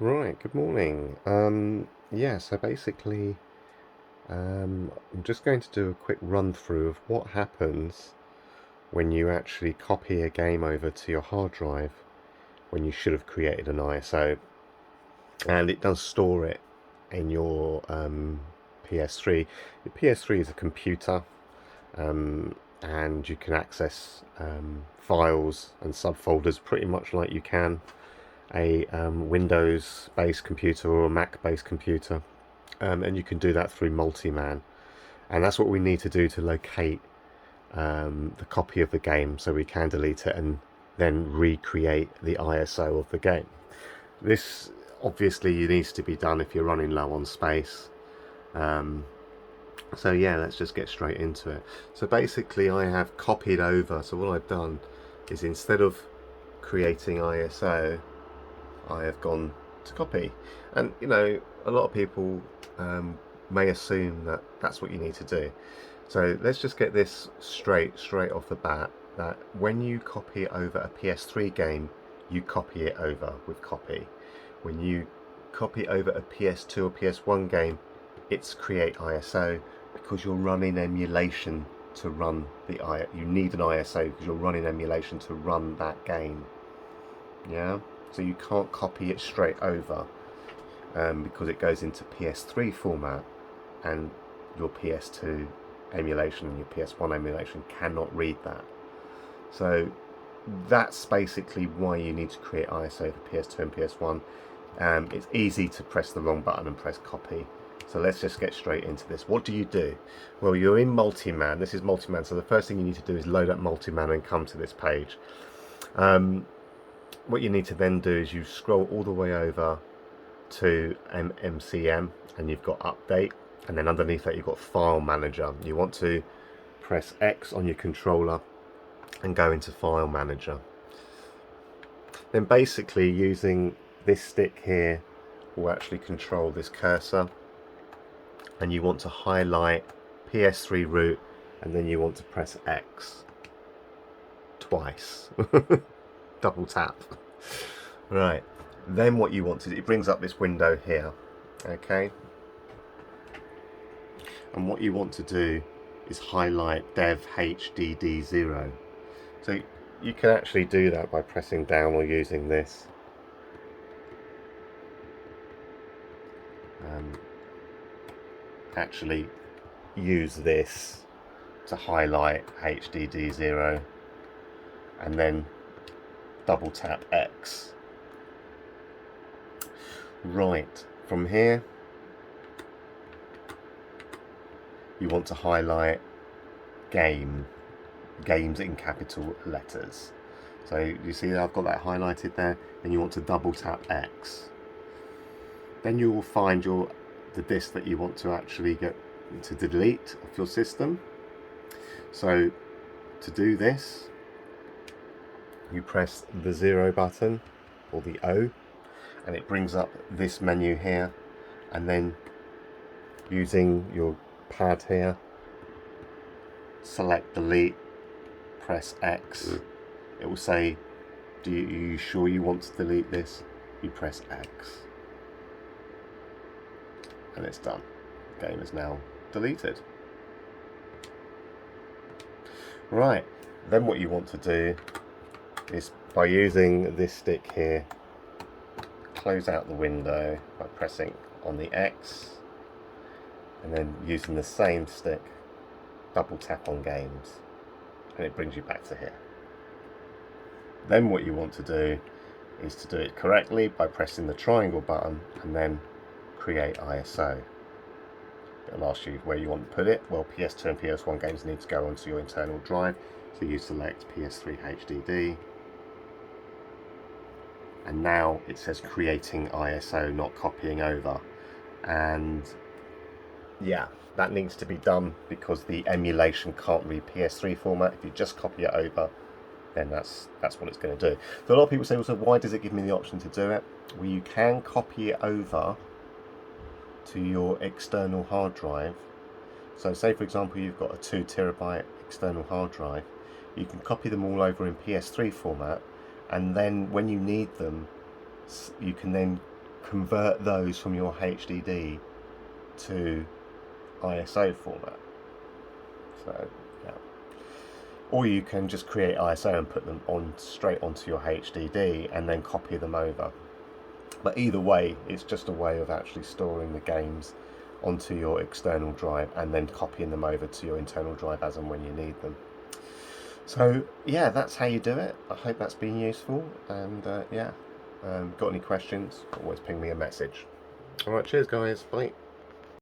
Right, good morning. Yeah, so basically, I'm just going to do a quick run through of what happens when you actually copy a game over to your hard drive when you should have created an ISO, and it does store it in your PS3. Your PS3 is a computer, and you can access files and subfolders pretty much like you can a Windows-based computer or a Mac-based computer. And you can do that through MultiMAN. And that's what we need to do to locate the copy of the game so we can delete it and then recreate the ISO of the game. This obviously needs to be done if you're running low on space. So yeah, let's just get straight into it. So basically I have copied over, so what I've done is instead of creating ISO, I have gone to copy. And you know, a lot of people may assume that that's what you need to do. So let's just get this straight off the bat, that when you copy over a PS3 game, you copy it over with copy. When you copy over a PS2 or PS1 game, it's create ISO, because you're running emulation to run you need an ISO because you're running emulation to run that game. Yeah, so you can't copy it straight over because it goes into PS3 format, and your PS2 emulation and your PS1 emulation cannot read that. So that's basically why you need to create ISO for PS2 and PS1. It's easy to press the wrong button and press copy. So let's just get straight into this. What do you do? Well, you're in MultiMAN. This is MultiMAN. So the first thing you need to do is load up MultiMAN and come to this page. What you need to then do is you scroll all the way over to MCM and you've got update, and then underneath that you've got file manager. You want to press X on your controller and go into file manager. Then basically using this stick here will actually control this cursor, and you want to highlight PS3 root, and then you want to press X twice. Double tap. Right, then what you want to do, it brings up this window here, okay, and what you want to do is highlight dev HDD0. So you can actually do that by pressing down or using this. Actually use this to highlight HDD0 and then double tap X. Right, from here you want to highlight games in capital letters. So you see I've got that highlighted there, and you want to double tap X. Then you will find the disk that you want to actually get to delete off your system. So to do this, you press the 0 button or the O, and it brings up this menu here, and then using your pad here, select delete, press X. It will say, are you sure you want to delete this? You press X. And it's done. The game is now deleted. Right, then what you want to do is, by using this stick here, close out the window by pressing on the X, and then using the same stick, double tap on games, and it brings you back to here. Then what you want to do is to do it correctly by pressing the triangle button and then create ISO. It'll ask you where you want to put it. Well, PS2 and PS1 games need to go onto your internal drive, so you select PS3 HDD, and now it says creating ISO, not copying over. And yeah, that needs to be done because the emulation can't read PS3 format. If you just copy it over, then that's what it's going to do. So a lot of people say, well, so why does it give me the option to do it? Well, you can copy it over to your external hard drive. So say for example you've got a 2 terabyte external hard drive, you can copy them all over in PS3 format, and then when you need them you can then convert those from your HDD to ISO format. So yeah, or you can just create ISO and put them on straight onto your HDD and then copy them over. But either way, it's just a way of actually storing the games onto your external drive and then copying them over to your internal drive as and when you need them. So yeah, that's how you do it. I hope that's been useful, and yeah, got any questions, always ping me a message. Alright, cheers guys, bye.